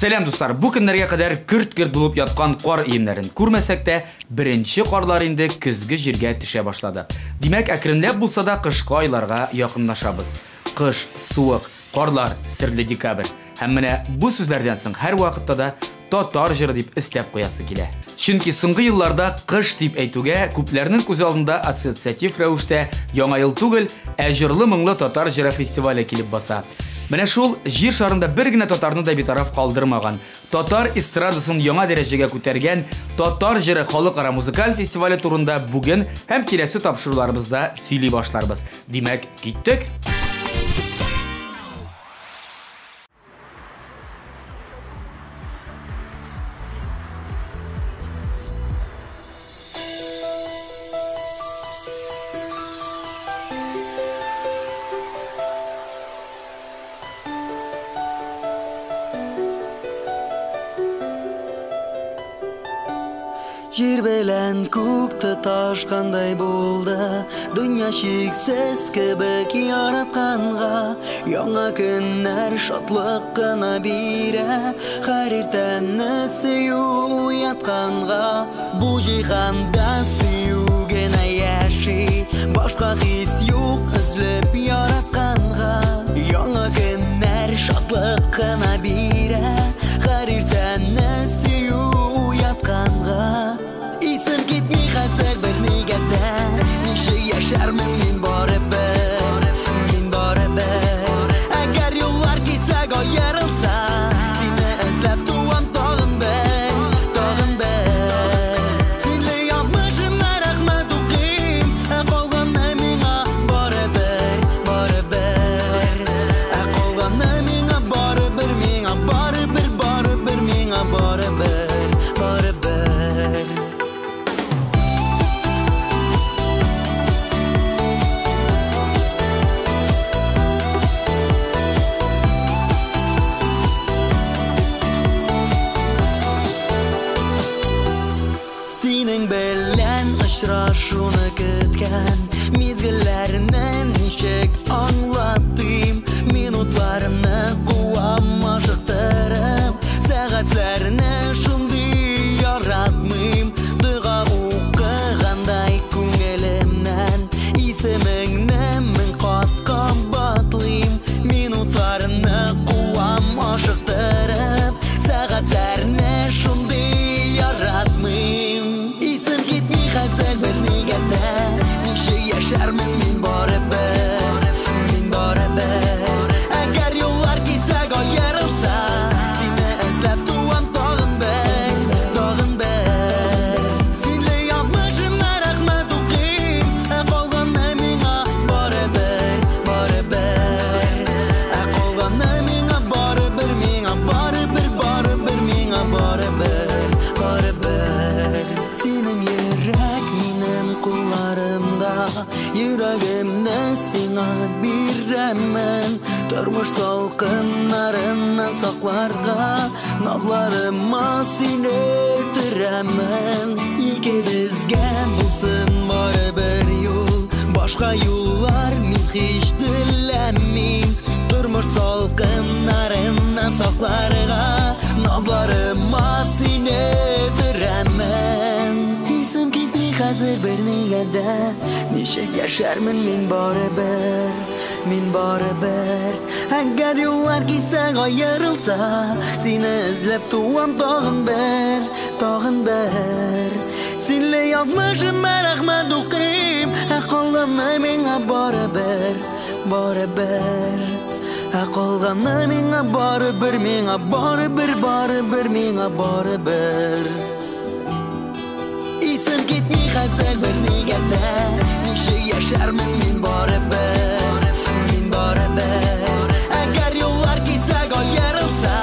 Сәлем дуслар, бу көннәргә кадәр көрт-көрт булып яткан кар иемнәрен күрмәсәк тә, беренче карлар инде көзге җиргә төшә башлады. Димәк, әкренләп булса да кышкы айларга якынлашабыз. Кыш, суык, карлар, серле декабрь. Һәм менә бу сүзләрдән соң һәр вакытта да татар җыры дип истәп куясы килә. Чөнки соңгы елларда кыш дип әйтүгә күпләрнең күз алдында ассоциатив рәвештә яңа ел түгел, ә җырлы моңлы татар җыры фестивале килеп баса. Менә шул җир шарында бер генә татарны да битараф калдырмаган, татар эстрадасын яңа дәрәҗәгә күтәргән татар җыры халыкара музыкаль фестивале турында бүген һәм киләсе тапшыруларыбызда сөйли башларбыз. Димәк, киттек. Жер белән күк тоташкандай булды, дөнья чиксез кебек яратканга. Яңа көннәр шатлык кына бирә, һәр иртәне сөю ятканга. Бу җиһанда сөю генә яши, башка хис юк эзләп яратканга. Яңа көннәр шатлык кына бирә, һәр иртәне сөю ятканга. Исем китми хәзер бер нигәдә, нише яшәрмен мин барыбер, мин барыбер. Әгәр юллар кисәк аерылса, сине эзләп туам тагын бер, тагын бер. Сине язмышыма рәхмәт укыйм, калганны миңа барыбер, барыбер. Калганны миңа барыбер, миңа барыбер, барыбер, миңа барыбер, барыбер. Синең белән очрашуны көткән мизгелләрне ничек аңлатыйм, минутларны куам ашыктырып, сәгатьләрне шундый яратмыйм. Дуга укыгандай күңелемнән исемеңне мең кат кабатлыйм, минутларны куам ашыктырып, сәгатьләрне шундый яратмыйм. Исем китми хәзер бер нигәдә, нише яшәрмен мин барыбер, мин барыбер. Әгәр юллар кисәк аерылса, сине эзләп туам тагын бер, тагын бер. Сине язмышыма рәхмәт укыйм, калганны миңа барыбер, барыбер. Калганны миңа барыбер, миңа барыбер, барыбер, миңа барыбер, барыбер. Синең йөрәк минем кулларымда, йөрәгемне сиңа бирәмен. Тормыш салкыннарыннан сакларга, назларыма сине төрәмен. Икебезгә булсын барыбер юл, башка юллар мин һич теләмим. Тормыш салкыннарыннан сакларга, назларыма сине төрәмен. Исем китми хәзер бер нигәдә, ничек яшәрмен мин барыбер, мин барыбер. Әгәр юллар кисәк аерылса, сине эзләп туам тагын бер, тагын бер. Сине язмышыма рәхмәт укыйм, калганны миңа барыбер, барыбер. Калганны миңа барыбер, миңа барыбер, барыбер, миңа барыбер. Исем китми хәзер бер нигәдә, нише яшәрмен мин барыбер, мин барыбер. Әгәр юллар кисәк аерылса,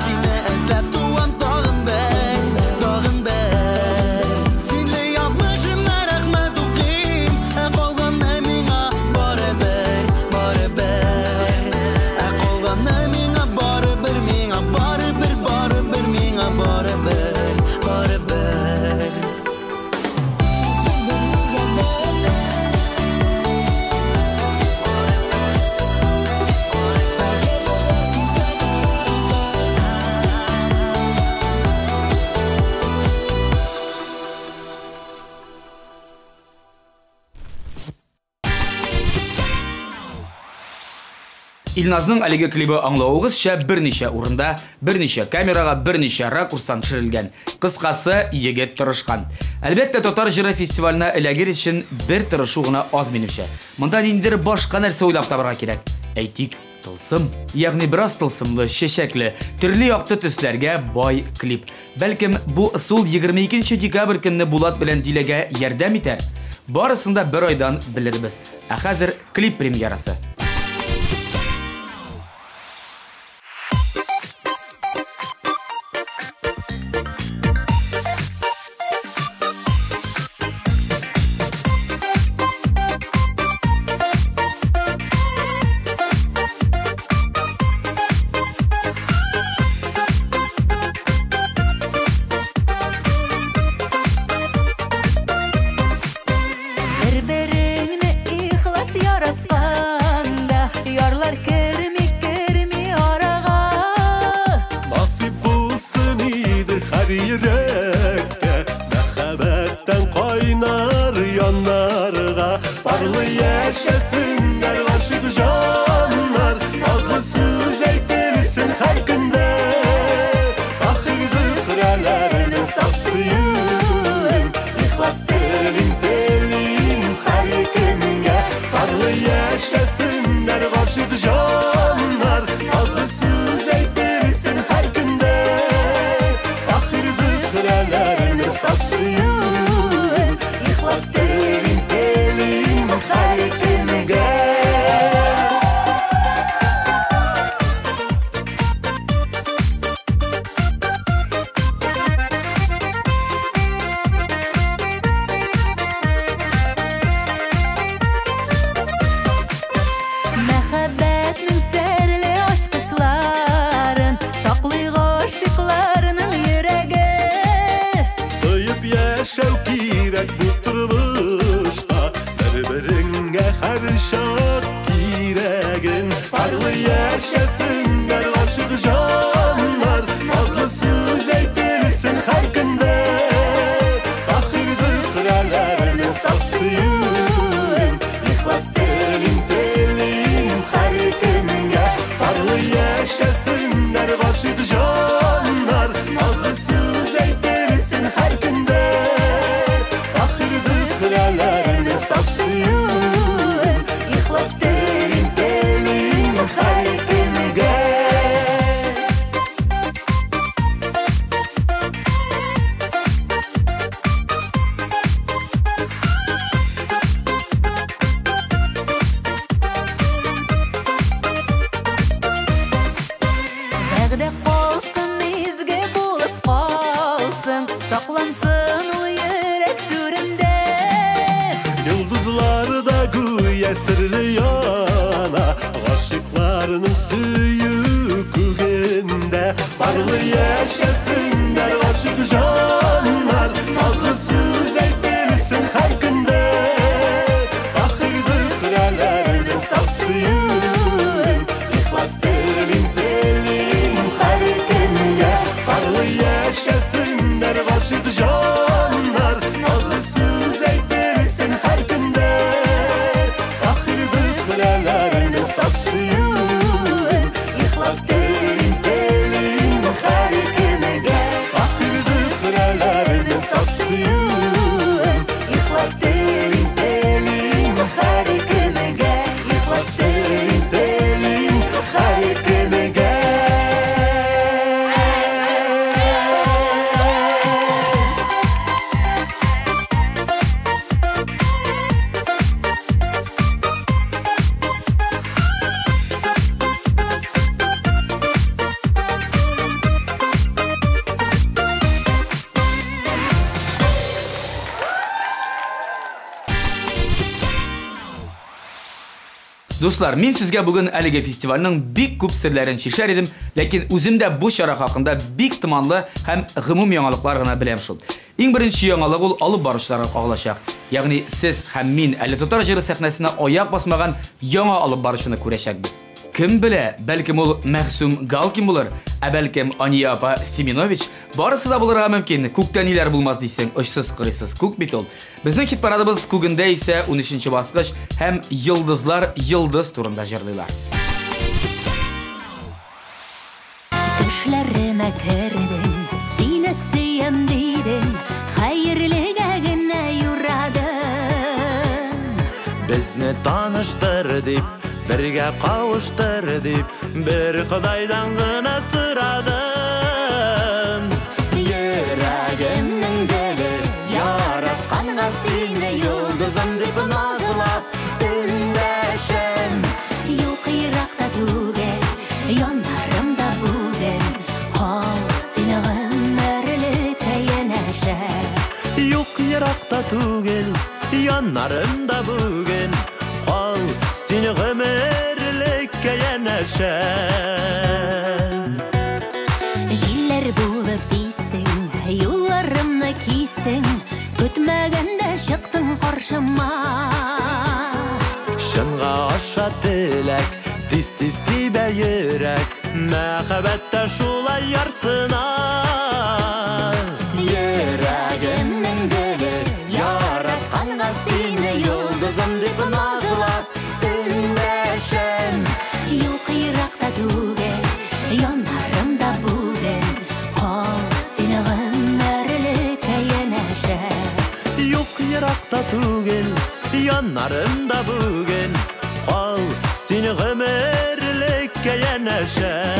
сине эзләп туам тагын бер, тагын бер. Сине язмышыма рәхмәт укыйм, калганны миңа барыбер, барыбер. Калганны миңа барыбер, миңа барыбер, барыбер, миңа барыбер, барыбер. Илназның әлеге клибы аңлауыгызча берничә урында, берничә камерага, берничә ракурстан төшерелгән. Кыскасы, егет тырышкан. Әлбәттә, Татар җыры фестиваленә эләгер өчен бер тырышу гына аз минемчә. Монда ниндидер башка нәрсә уйлап табарга кирәк. Әйтик, тылсым. Ягъни бераз тылсымлы, чәчәкле, төрле якты төсләргә бай клип. Бәлкем, бу сул 22 декабрь көнне Булат белән Диләгә ярдәм итәр. Барысын да бер айдан белербез. Ә хәзер клип премьерасы. Дуслар, мин сезгә бүген әлеге фестивальнең бик күп серләрен чишәр идем, ләкин үзем дә бу чара хакында бик томанлы һәм гомум яңалыклар гына беләм шул. Иң беренче яңалык ул алып баручыларга кагылачак. Ягъни сез һәм мин әле Татар җыры сәхнәсенә аяк басмаган яңа алып баручыны күрәчәкбез. Кем белә, бәлкем ул Мәхсүм Галкин булыр, ә бәлкем Ания апа Семенович. Барысы да булырга мөмкин. Күктән ниләр булмас дисең, очсыз кырыйсыз күк бит ул. Безнең хит парадыбыз күгендә исә 13нче баскыч һәм йолдызлар йолдыз турында җырлыйлар. deyden hayırlıga gene yuradım. Bizni tanıştır dip, birge kavuştur dip, bir Xudaydan gına sıradım. Yüreğimnin dili yaratkanğa seni yıldızım dip nazılap dündeşim. Yok Irak'ta tugel, yanlarımda bugün kal seni ömürlükte yeneşer. Yok Irak'ta tugel, yanlarımda bugün kal seni ömürlükte yeneşer. Jiller bulup istin, yollarımni kestin, kütmegende çıktın karşıma. Şınga aşa tilek, tiz tibe yürek, mehabbette şulay yarsına. Yüreğimnin dili yaratkanğa seni yıldızım dip nazılap dündeşim. Yok Irak'ta tugel, yanlarımda bugün kal seni ömürlükte yeneşer. Yok Irak'ta tugel, yanlarımda bugün kal seni ömürlükte yeneşer.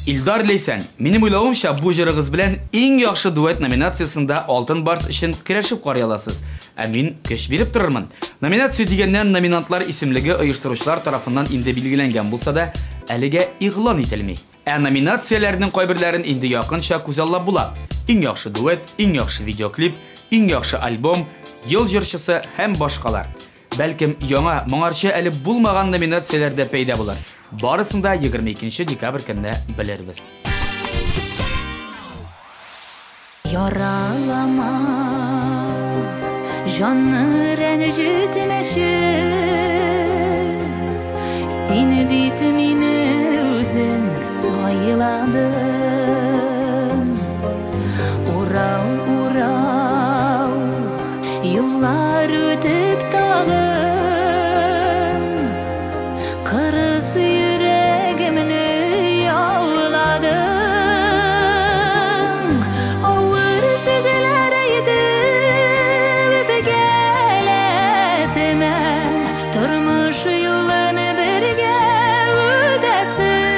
Ildar Leysen, menim uylawımça bu jırıгыз bilen eng yaxşı duet nominatsiyasında Altın Bars için kirashib qary alasız. Min köş berip turarman. Nominatsiya degenden nominantlar isimligi uyushtiruvchilar tarafından indi belgilengen bolsa da, aliga ig'lon etilmay. Nominatsiyalarning qo'ybirlarini endi yaqincha ko'zallab bo'ladi. Eng yaxshi duet, eng yaxshi videoklip, eng yaxshi albom, yil jurchisi ham boshqalar. Balkim yangi moңарча әле булмаган номинацияларда paydo bo'lar. Barısında 22 dekabr kunida bilirmiz. Yaralama canını rencitmeşi, seni bitmini özün sayıladın. Ural ural yıllar ötüp dağın, kırısı yüreğimini yağladın. Ağır sözler edip geletime, durmuş yolunu birge ödesin.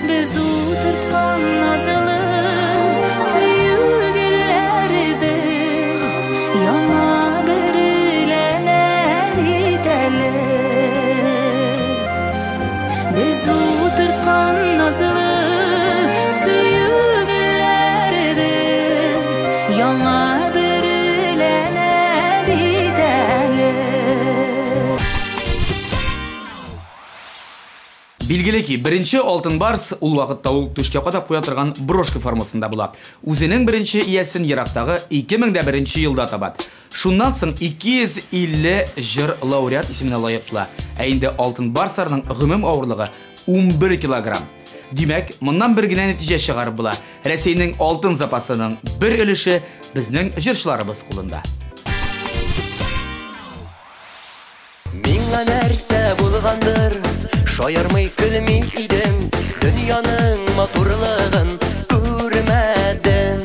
Biz oturtkan nazlı sevgililerimiz, yana birilerine gidelim. Biz oturtkan nazlı sevgililerimiz, yana birilerine gidelim. Bilgili ki, birinchi Altın Bars ul vaqtda ul tushga qadab qo'ya turgan broshka formasında bo'ladi. O'zining birinchi iyasin Iroqdagi 2001 yilda topadi. Shundan so'ng 250 jir laureat ismini loyiq qiladi. Endi Altın Barslarning g'umum og'irligi 11 kilogram. Demak, bundan birgina natija chiqarib bo'ladi. Rossiyaning oltin zapasining bir ulushi bizning jirchilarimiz qo'lida. Mingga narsa bo'lgandir, şayarmay külmey idim, dünyanın motorlığın görmedim.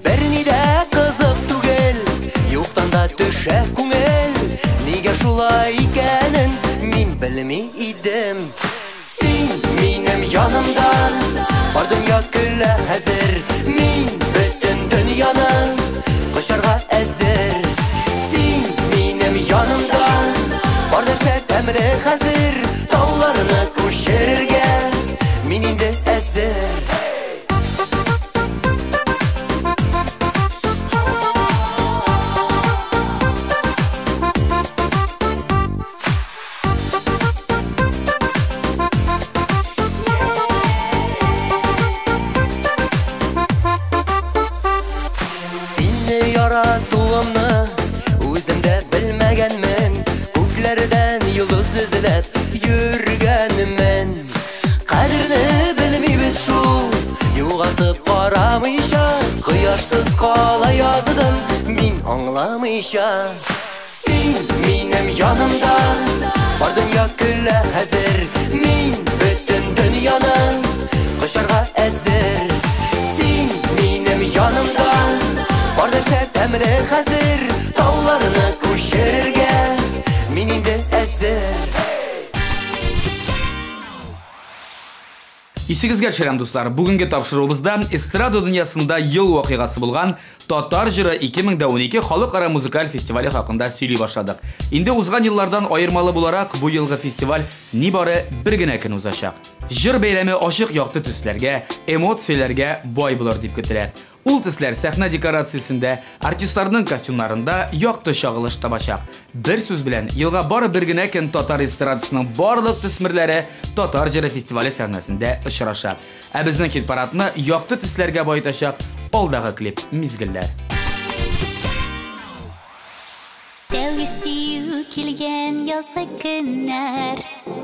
Berni de kızık tugel, yoktan da düşe kungel, nige şulay ikenin min bilmey idim. Sen minim yanımda, var dünya külle hazır, min bütün dünyanın koşarga ezir. Sen minim yanımda, var derse temri hazır, dağlarını koşarırge mininde ezer. Seni yarattığımı özümde bilmegenmen, göklerden yıldız izlep yürgenmen. Kadrini bilmeybiz şu, yoğaltıp karamayışa, kıyarsız kala yazdım min anlamayışa. Sen Син минем янымда, бар дөнья күлә хәзер. Мин бөтен дөньяны кочарга әзер. Син минем янымда, бар нәрсә тәмле хәзер. Тауларны күчерергә мин инде әзер. Исегезгә төшерәм дуслар, бүгенге тапшыруыбызда эстрада дөньясында ел вакыйгасы булган Татар җыры 2012 халыкара музыкаль фестивале хакында сөйли башладык. Инде узган еллардан аермалы буларак бу елгы фестиваль нибары бер генә көн узачак. Җыр бәйрәме ачык якты төсләргә, эмоцияләргә бай булыр дип көтелә. Ул төсләр сәхнә декорациясендә, артистларның костюмнарында якты чагылыш табачак. Бер сүз белән, елга бары бер генә көн татар эстрадасының барлык төсмерләре Татар җыры фестивале сәхнәсендә очраша. Ә безнең хит-парадны якты төсләргә байтачак алдагы клип мизгелләр. Sevgisi kilgen yazlı günler,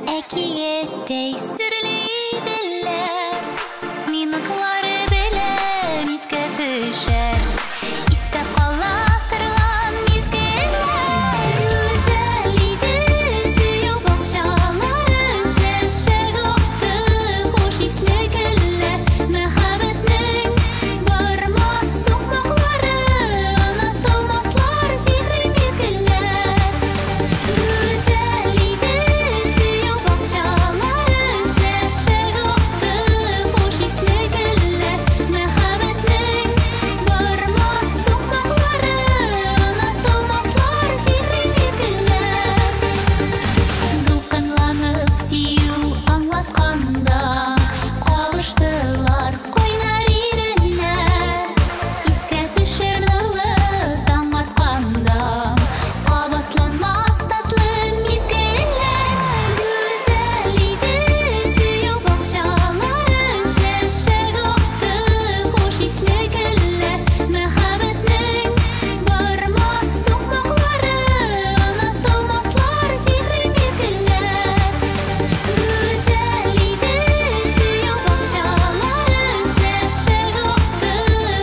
ekiyette sırlı diller. Ninakları bilen iske düşer, iste kalatırgan mizgiller. Güzeliydi suyu bakşaları, şeşek aktı hoş isli güller. Mehabetlik varmaz sokmakları, anlatılmazlar sihri mizgiller. Güzeliydi suyu bakşaları, şeşek aktı hoş isli güller. Mehabetlik varmaz sokmakları, anlatılmazlar sihri mizgiller. Dulkınlanıp siyu anlatkanda, kavuştular koynar irine. İske düşer nılı damlatkanda, abatlanmaz tatlı mizgiller. Güzeliydi suyu bakşaları, şeşek aktı hoş isli güller. Mehabetlik varmaz sokmakları, anlatılmazlar sihri mizgiller. Güzeliydi suyu bakşaları, şeşek aktı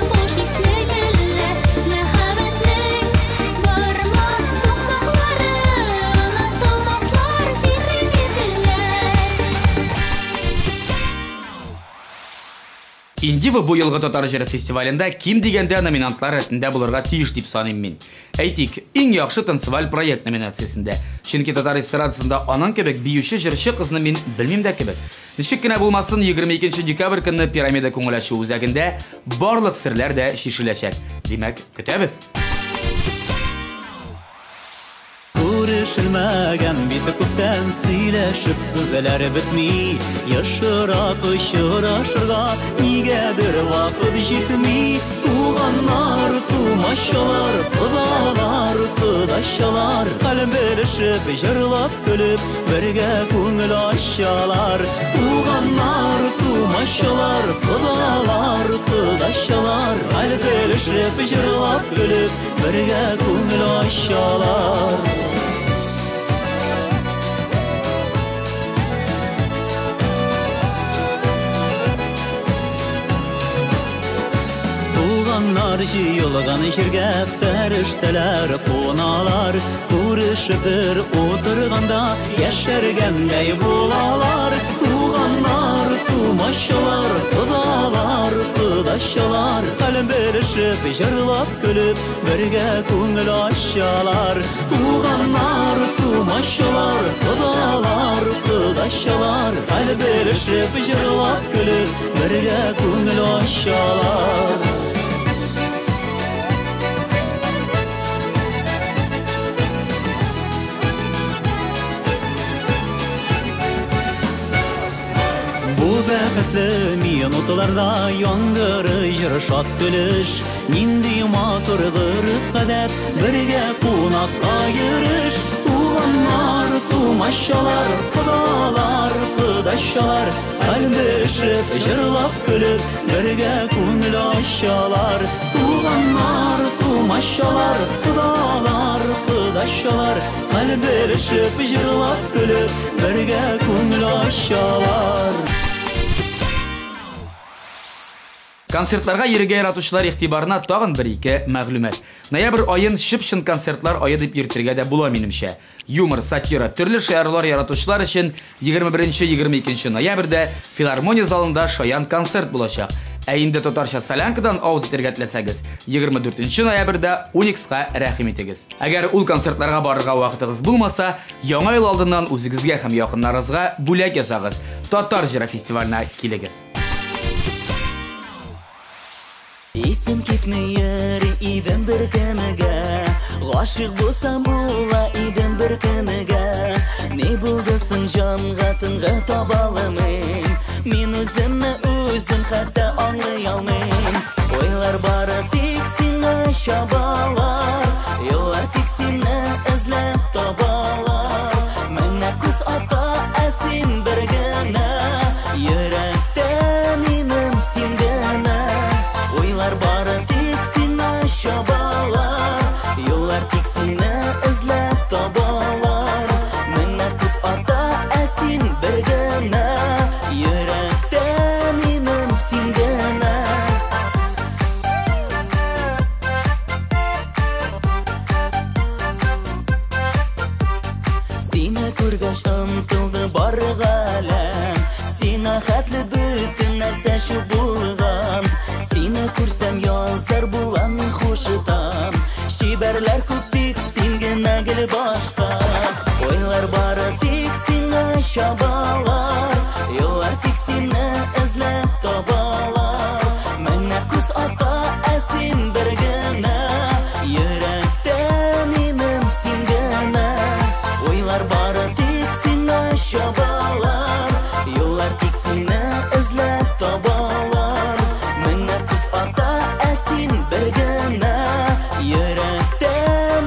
hoş isli güller. Mehabetlik varmaz sokmakları, anlatılmazlar sihri mizgiller. Индива бу елгы Татар җыры фестивалендә ким дигәндә номинантлар рәтендә булырга тиеш дип саныйм мин. Әйтик, иң яхшы танцеваль проект номинациясендә. Чөнки татар эстрадасында аның кебек биюче җырчы кызны мин белмим дә кебек. Ничек кенә булмасын, 22 декабрь көнне Пирамида күңелачу үзәгендә барлык серләр дә шишеләчәк. Димәк, көтәбез. Күрешелмәгән бит күптән сөйләшеп сүзләр бетми. Яшырак очрашырга нигәдер вакыт җитми. Туганнар, тумачалар, кодалар, кодашалар, калем белешеп, җырлап көлеп, бергә күңел ачалар. Туганнар, тумачалар, кодалар, кодашалар, калем белешеп, җырлап көлеп, бергә күңел ачалар. Туганнар җыелган җиргә фәрештәләр куналар. Күрешеп бер утырганда яшәргәндәй булалар. Туганнар, тумачалар, кодалар, кодашалар, калем белешеп, җырлап көлеп, бергә күңел ачалар. Туганнар, тумачалар, кодалар, кодашалар, калем белешеп, җырлап көлеп, бергә күңел ачалар. Бу бәхетле минутларда яңгыры җыр шат көлеш. Нинди матурдыр кадәр бергә кунакка йөреш. Туганнар, тумачалар, кодалар, кодашалар, калбешеп, җырлап көлеп, бергә күңел ачалар. Туганнар, тумачалар, кодалар, кодашалар, калбешеп, җырлап көлеп, бергә күңел ачалар. Концертларга йөрергә яратучылар игътибарына тагын бер-ике мәгълүмат. Ноябрь аен шып-шын концертлар ае дип йөртергә дә була минемчә. Юмор, сатира, төрле шигырьләр яратучылар өчен 21-22 ноябрьдә филармония залында шаян концерт булачак. Ә инде татарча солянкадан авыз итәргә теләсәгез, 24 ноябрьдә Уникска рәхим итегез. Әгәр ул концертларга барырга вакытыгыз булмаса, яңа ел алдыннан үзегезгә һәм якыннарыгызга бүләк ясагыз. Татар җыры фестиваленә килегез. Исем китмәер идем бер кемгә, гашык булсам була идем бер кемгә. Ни булды соң җанга тынга таба алмыйм, мин үземне үзем хәтта аңлый алмыйм. Ойлар бары тик сиңа чабалар, еллар тик сине эзләп табалар. Менә күз ата әсин бер генә, йөрәктә минем син генә. Ойлар бары тик сиңа чабалар, еллар тик сине эзләп табалар. Менә күз ата әсин бер генә, йөрәктә минем син генә. Сине күргәч омтылды бары галәм, сиңа хәтле бөтен нәрсә шул булган. Сине күрсәм язар булам мин хушытам, шибәрләр күп тик син генә гел башка. Ойлар бары тик сиңа чабалар, еллар тик сине эзләп табалар. Менә күз ата әсин бер генә, йөрәктә минем син генә. Ойлар бары тик сиңа чабалар, еллар тик сине эзләп табалар. Менә күз ата әсин бер генә, йөрәктә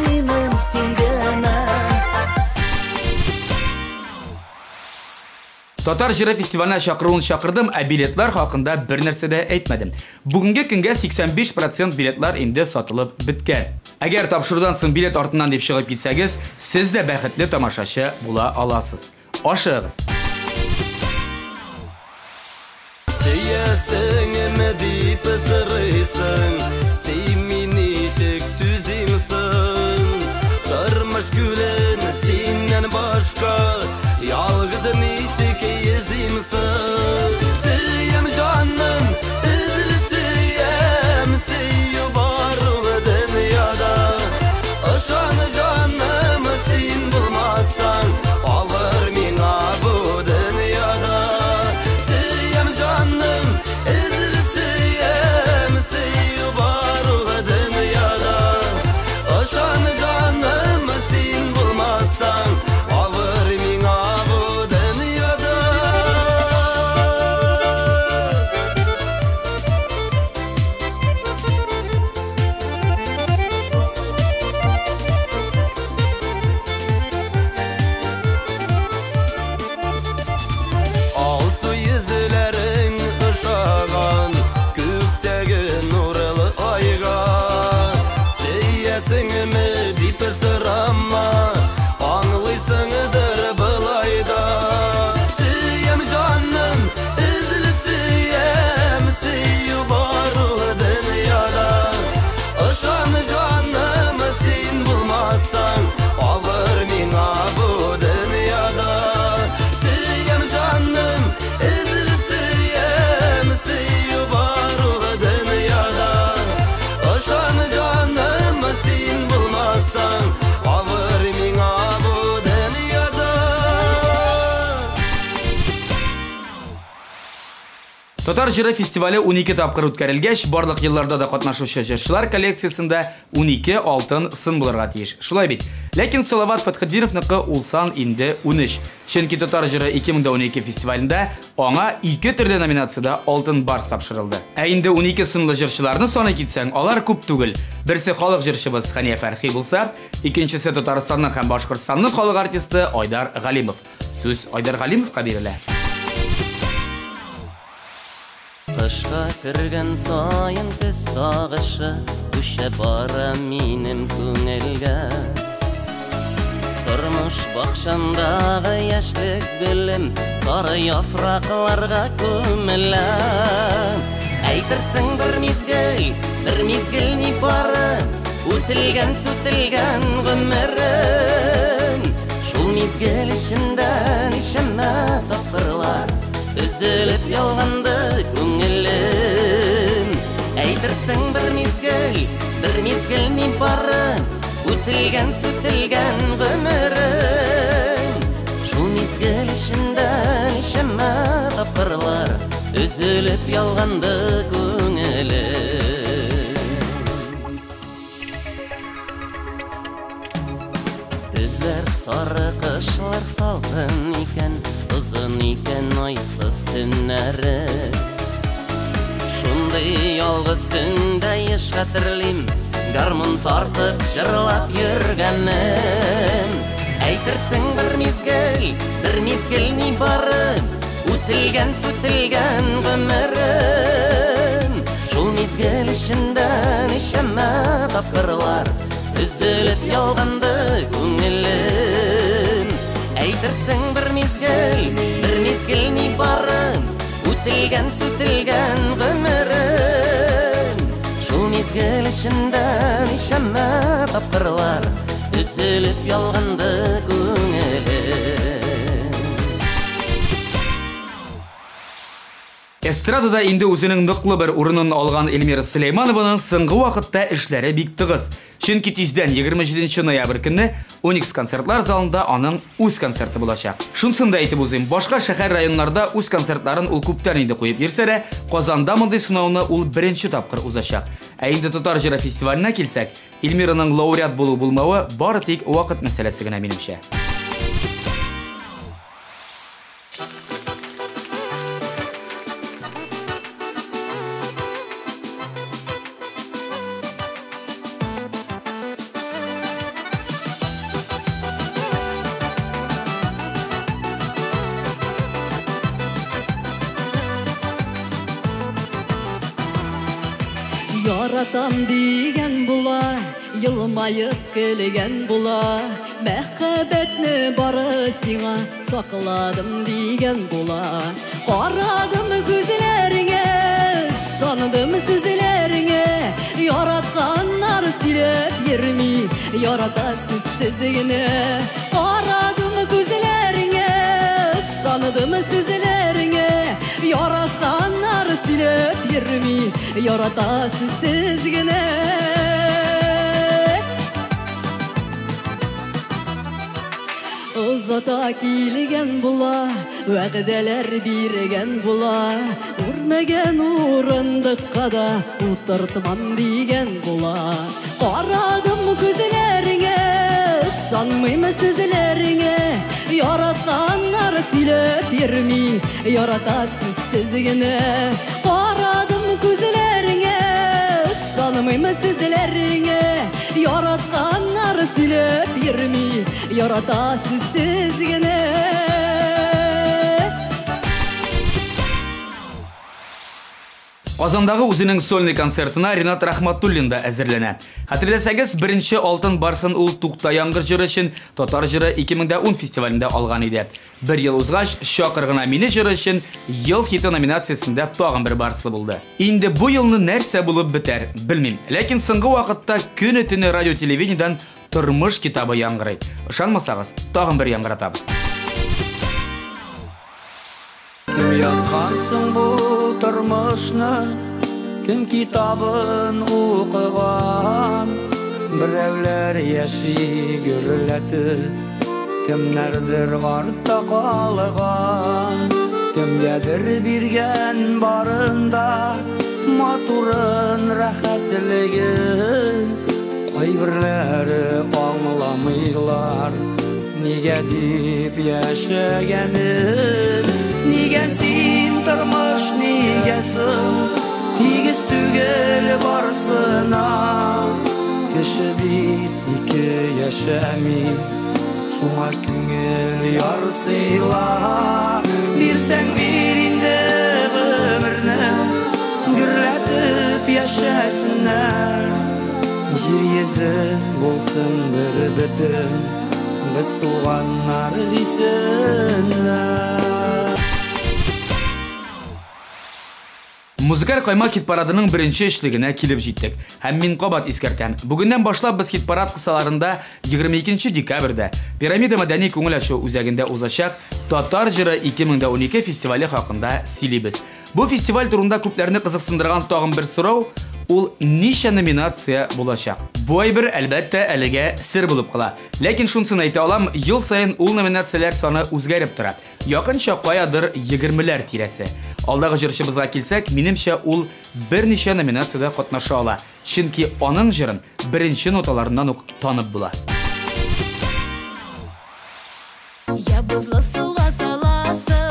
минем син генә. Татар җыры фестиваленә чакыруын чакырдым, ә билетлар хакында бер нәрсә дә әйтмәдем. Бүгенге көнгә 85% билетлар инде сатылып беткән. Әгәр тапшырудан соң билет артыннан дип чыгып китсәгез, сез дә бәхетле тамашачы була аласыз. Ашыгыз. Сөясеңеме дип сырыйсың, сен мине ничек түзимсің? Тормыш гүлен синнән башка, ялгыз ничек езимсің? Сөям җаным, үзле сөям, сөю бар ул дөньяда. Ышан җаным, син булмасаң, алыр миңа бу дөньяда. Сөям җаным, үзле сөям, сөю бар ул дөньяда. Ышан җаным, син булмасаң, алыр миңа бу дөньяда. Алсу йөзләрең ышаган, күктәге нурлы айга. Сөясеңме дип сорама, аңлыйсыңдыр былайда. Сөям җаным, үзле сөям, сөю бар ул дөньяда. Ышан җаным, син булмасаң, алыр миңа бу дөньяда. Сөям җаным, үзле сөям, сөю бар ул дөньяда. Ышан җаным, син булмасаң, алыр миңа бу дөньяда. Татар җыры фестивале 12 тапкыр үткәрелгәч, барлык елларда да катнашучы җырчылар коллекциясендә 12 алтын сын булырга тиеш. Шулай бит. Ләкин Салават Фатхетдиновныкы ул сан инде 13. Чөнки Татар җыры 2012 фестивалендә аңа 2 төрле номинациядә алтын барс тапшырылды. Ә инде 12 сынлы җырчыларны саны китсәң, алар күп түгел. Берсе халык җырчыбыз Хания Фәрхи булса, икенчесе Татарстанның һәм Башкортстанның халык артисты Айдар Галимов. Сүз Айдар Галимовка бирелә. Кышка кергән сайын көз сагышы күчә бара минем күңелгә. Тормыш бакчамдагы яшьлек гөлем сары яфракларга күмелә. Әйтерсең бір мезгіл не бары Үтілген, сүтілген ғұмырым Шул мезгіл ішінде нешеме тапқырлар Үзіліп ялғанды көңілім Әйтерсең бір мезгіл не бары Үтілген, сүтілген ғұмырым Шул мезгіл ішінде нешеме тапқырлар Үзіліп ялғанды көңілім Үзлер сары қышлар салқын екен Ұзын екен айсыз түннәрі Шундай ялғыз түнде еш қатырлим Гармон тартып жырлап жүргенім Әйтерсең бір мезгіл не бары Үтілген, сүтілген ғұмырым Шул мезгіл ішінде нешеме тапқырлар Үзіліп ялғанды көңілім Әйтерсең бір мезгіл не бары Үтілген, сүтілген ғұмырым Шул мезгіл ішінде нешеме тапқырлар Үзіліп ялғанды көңілім Эстрадада инде үзенең ныклы бер урынын алган Эльмира Сөләйманованың соңгы вакытта эшләре бик тыгыз. Чөнки тиздән 27 ноябрь көнне Уникс концертлар залында аның үз концерты булачак. Шунсын да әйтеп үзем, башка шәһәр районнарда үз концертларын ул күптән инде куеп йөрсә дә, Казанда мондый сынауны ул беренче тапкыр узачак. Ә инде Татар җыры фестиваленә килсәк, Эльмираның лауреат булу-булмавы бары тик вакыт мәсьәләсе генә минемчә. Яратам диген була, йылмайып көлгән була, мәхәббәтне бары сиңа сакладым диген була. Карадым күзләреңә, шаныдым сүзләреңә, яратканнар сөйләп йөрми, ярата сүзсез генә. Карадым күзләреңә, шаныдым сүзләреңә, яратканнар сөйләп йөрми, ярата сүзсез генә. Узата килгән була, вәгъдәләр биргән була, үрмәгән урындыкка да утыртмам дигән була. Карадым күзләреңә, ышанмыйм сүзләреңә, яратканнар сөйләп йөрми, ярата сүзсез генә. Карадым күзләреңә, ышанмыйм сүзләреңә, яратканнар сөйләп йөрми, ярата сүзсез генә. Казандагы үзенең сольный концертына Ринат Рахматуллин да әзерләнә. Хәтерләсәгез, беренче алтын барсын ул Тукта яңгыр җыры өчен Татар җыры 2010 фестивалендә алган иде. Бер ел узгач, Шакыр гына мине җыры өчен ел хиты номинациясендә тагын бер барысы булды. Инде бу елны нәрсә булып бетәр, белмим. Ләкин соңгы вакытта көне-төне радио-телевидениедән тормыш китабы яңгырый. Ышанмасагыз, тагын бер яңгыратабыз. Кем язгансың бу тормышны, кем китабын укыган, берәүләр яши гөрләтеп, кемнәрдер артта калган, кемгәдер биргән барында матурын, рәхәтлеген, кайберләре аңламыйлар, нигә дип яшәгәнен. Нигә син тормыш, нигә соң тигез түгел барсына, кеше бит ике яшәми, шуңа күңел ярсыйла. Бирсәң бир инде гомерне, гөрләтеп яшәсеннәр, җир йөзе булсын бер бөтен, без туганнар дисеннәр. Музыкаль каймак хит парадының беренче эшлегенә килеп җиттек. Һәм мин кабат искәртәм. Бүгеннән башлап без хит парад кысаларында 22 декабрьдә Пирамида мәдәни күңел ачу үзәгендә узачак Татар җыры 2012 фестивале хакында сөйлибез. Бу фестиваль турында күпләрне кызыксындырган тагын бер сорау ул ничә номинация булачак? Бу әйбер әлбәттә әлегә сер булып кала. Ләкин шунысын әйтә алам, ел саен ул номинацияләр саны үзгәреп тора. Якынча каядыр 20ләр тирәсе. Алдагы җырчыбызга килсәк, минемчә ул берничә номинациядә катнаша ала. Чөнки аның җырын беренче ноталарыннан ук танып була. Я бузлы суга саласың,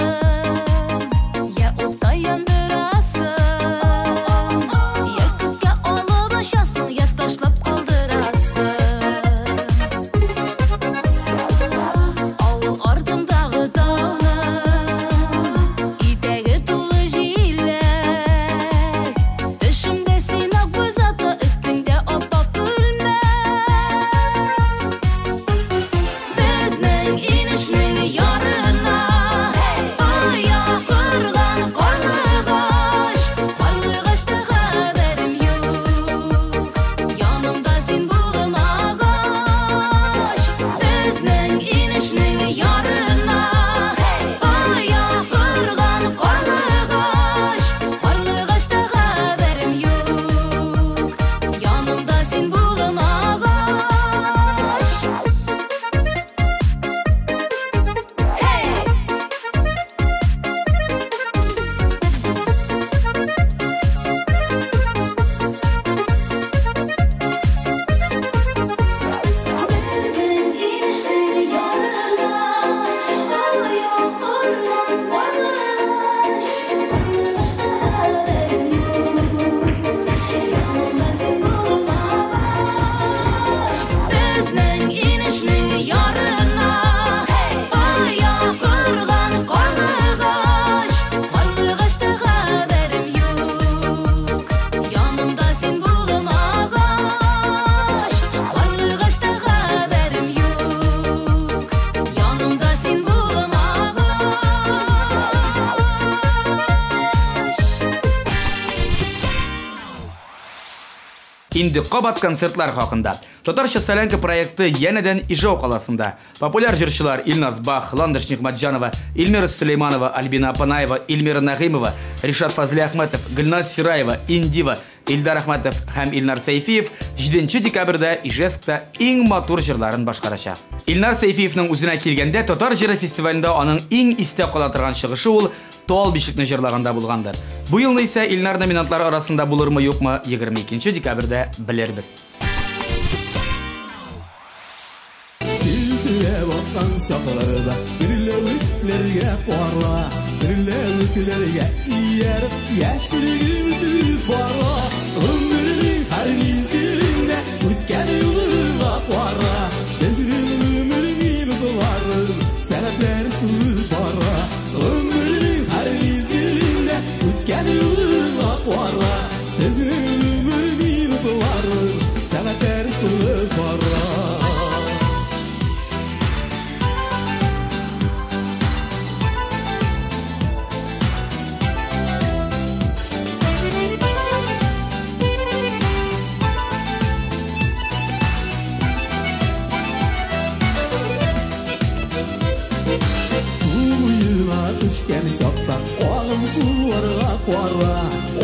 я утта яндырасың, я күккә алып очасың, я ташлап калдырасың. Авыл артындагы тауның итәге тулы җиләк, төшемдә син ак боз аты, өстеңдә аппак күлмәк. Безнең инешнең ярына аяк кырган карлыгач, карлыгачта хәбәрем юк, янымда син булмагач. Безнең инешнең ярына аяк кырган карлыгач, карлыгачта хәбәрем юк, янымда син булмагач. Безнең инешнең ярына аяк кырган карлыгач, карлыгачта хәбәрем юк, янымда син булмагач. Безнең инешнең ярына аяк кырган карлыгач, карлыгачта хәбәрем юк, янымда син булмагач. Карлыгачта хәбәрем юк, янымда син булмагач. Инде кабат концертлар хакында. Татарча солянка проекты янәдән Ижау каласында. Популяр җырчылар Илназ Бах, Ландыш Нигъмәтҗанова, Илмира Сулейманова, Альбина Панаева, Илмира Нагыймова, Ришат Фазли Әхмәтов, Гөлназ Сираева, Индива, Илдар Әхмәтов һәм Илнар Сәйфиев 7 декабрьдә Ижевскта иң матур җырларын башкарачак. Илнар Сәйфиевның үзенә килгәндә Татар җыры фестивалендә аның иң истә кала торган чыгышы ул Тол бишекне җырлаганда булгандыр. Бу елны исә Илнар номинантлар арасында булырмы юкмы 22 декабрьдә белербез. Силтіге баққан сақларда Гүрләуіклерге қуарла Гүрләуіклерге иеріп Яшілгі үтіп барла Өмірінің әр мезгілінде Өткен юлыға қуарла Безінің өмірінің ұтыларын Сәләтлер сүріп барла Өмірінің әр мезгілінде Өткен юлыға қуарла Безінің өмірінің ұтыларын Сәләтлер сүріп барла Düşkən şaqda Ağım sularga qora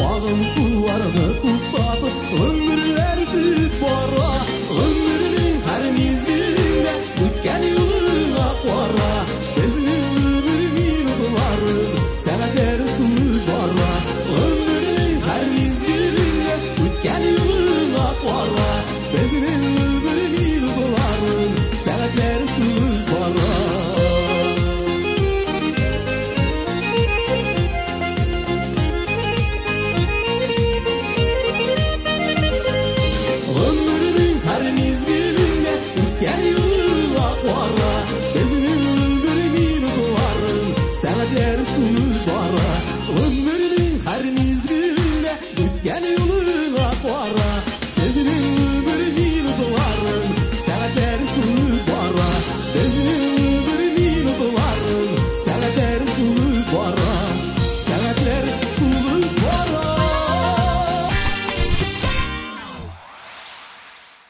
Ağım sularga tuttatıb Ömürlər tüp bara Ömürünün hər mezgilində Ötkən yılına qora Bezinin ömürünün uduları Sənətlər suyu bara Ömürünün hər mezgilində Ötkən yılına qora Bezinin ömürünün uduları Sənətlər suyu bara Ömrünün her mezgilinde Ötken yıla qora Bezinin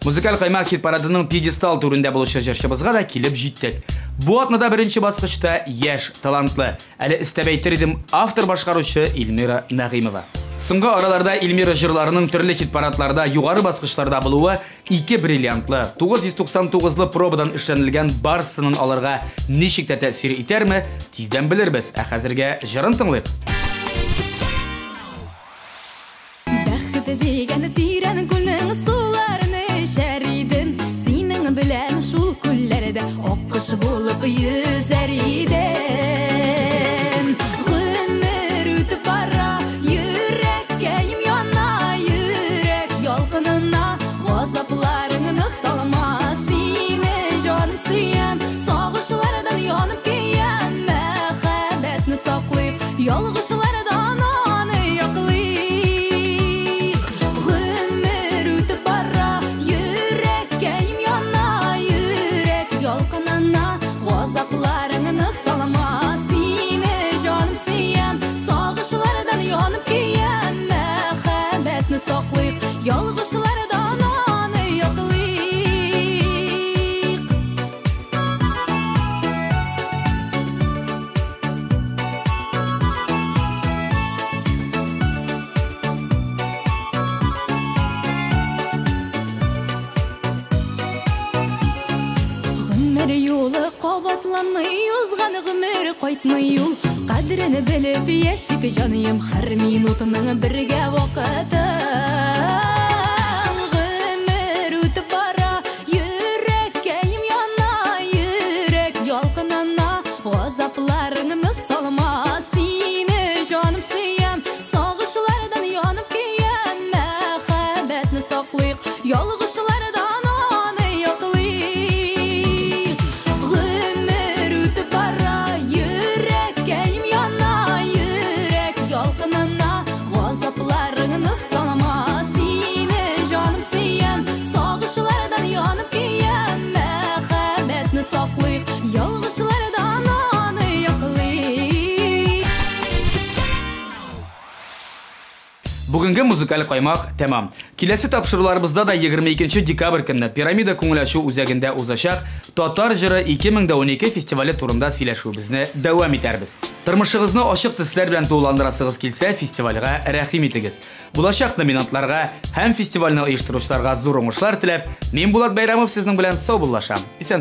Музыкаль каймак хит парадының пьедестал турында булышы җырчыбызга да килеп җиттек. Бу атнада беренче баскычта яшь, талантлы, әле истәбәйтер идем автор башкаручы Илмира Нәгыймова. Соңгы араларда Илмира җырларының төрле хит парадларда югары баскычларда булуы 2 бриллиантлы, 999-лы пробадан эшләнелгән барсының аларга ничек тә тәэсир итәрме, тиздән белербез. Ә хәзергә җырын тыңлыйк. Бәхет дигән тирән күлнең суларыны шәриден, синең белән шул күлләрдә аккыш булып йөзәр идем. Гомер үтеп бара, йөрәккәем яна, йөрәк ялкынына газапларыңны салма. Сине җаным сөям, сагышлардан янып киям, мәхәббәтне саклыйк, ялгышлардан аны яклыйк. Гомер үтеп бара, йөрәккәем яна, йөрәк ялкынына газапларыңны салма. Сине җаным сөям, сагышлардан янып киям, мәхәббәтне саклыйк, ялгышлардан аны яклыйк. Гомер юлы кабатланмый, узган гомер кайтмый юл. Кадрене белеп яшик җаным, һәр минутының бергә вакыты. Гомер үтеп бара, йөрәккәем яна, йөрәк ялкынына газапларыңны салма. Сине җаным сөям, сагышлардан янып киям, мәхәббәтне саклыйк, ялгышлардан аны яклыйк. Гомер үтеп бара, йөрәккәем яна, йөрәк ялкынына газапларыңны салма. Сине җаным сөям, сагышлардан янып киям, мәхәббәтне саклыйк, ялгышлардан аны яклыйк. Бүгенге музыкаль каймак тәмам. Киләсе тапшыруларыбызда да 22 декабрь көнне Пирамида күңелачу үзәгендә узачак Татар җыры 2012 фестивале турында сөйләшүебезне дәвам итәрбез. Тормышыгызны ачык төсләр белән тулыландырасыгыз килсә, фестивальгә рәхим итегез. Булачак номинантларга һәм фестивальне оештыручыларга зур уңышлар теләп, мин Булат Бәйрәмов сезнең белән сау буллашам. Исән